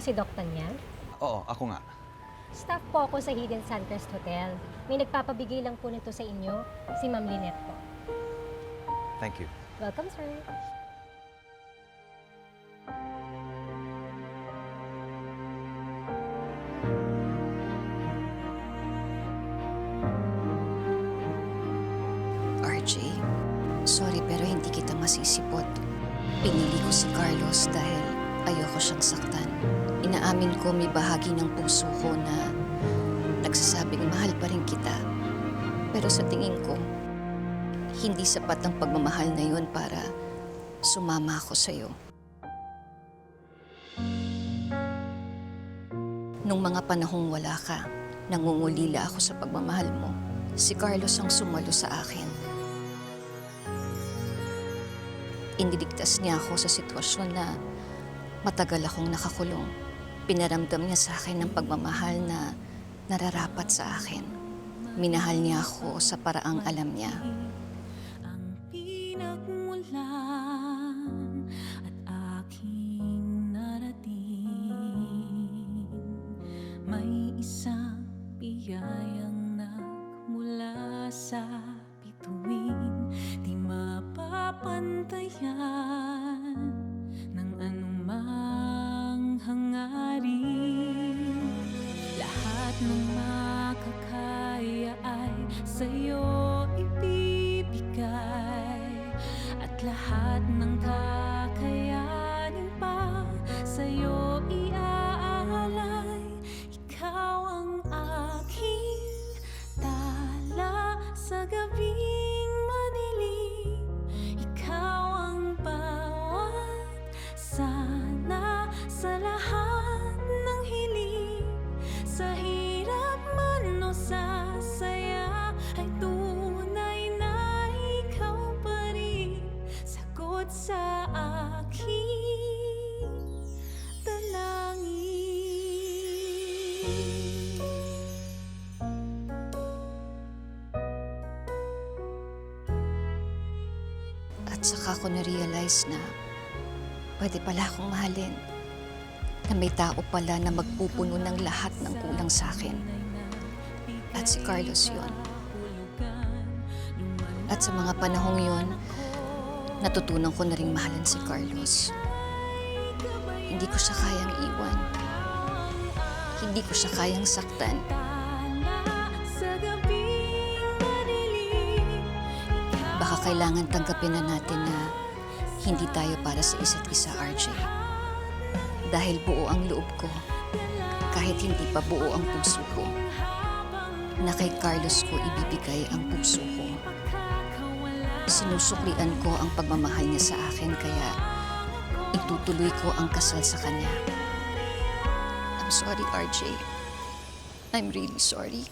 si Doc Tanyag? Oo, ako nga. Staff po ako sa Hidden Suncrest Hotel. May nagpapabigay lang po nito sa inyo, si Ma'am Lynette po. Thank you. Welcome, sir. RJ, sorry pero hindi kita masisipot. Pinili ko si Carlos dahil ayoko siyang saktan. Inaamin ko may bahagi ng puso ko na nagsasabing mahal pa rin kita. Pero sa tingin ko, hindi sapat ang pagmamahal na yun para sumama ako sa'yo. Nung mga panahong wala ka, nangungulila ako sa pagmamahal mo. Si Carlos ang sumalo sa akin. Iniligtas niya ako sa sitwasyon na matagal akong nakakulong. Pinaramdam niya sa akin ng pagmamahal na nararapat sa akin. Minahal niya ako sa paraang alam niya. Ang pinagmulan at aking narating, may isang biyayang nagmula sa bituin, di mapapantayan ng anumang hangarin. Lahat ng makakaya ay sa'yo ibibigay, at lahat ng kakayanin pa sa'yo iaalay. Ikaw ang aking tala sa gabing madilim. Ikaw ang bawat sana sa lahat ng hiling. Sa hirap man o sa saya ay tunay na ikaw pa rin. Sagot sa aking dalangin. At saka ko na-realize na pwede pala akong mahalin. Na may tao pala na magpupuno ng lahat ng kulang sa akin. At si Carlos yun. At sa mga panahong yun, natutunan ko na ring mahalin si Carlos. Hindi ko siya kayang iwan. Hindi ko siya kayang saktan. Baka kailangan tanggapin na natin na hindi tayo para sa isa't isa, RJ. Dahil buo ang loob ko, kahit hindi pa buo ang puso ko, na kay Carlos ko ibibigay ang puso ko. Sinusuklian ko ang pagmamahal niya sa akin, kaya itutuloy ko ang kasal sa kanya. I'm sorry, RJ. I'm really sorry.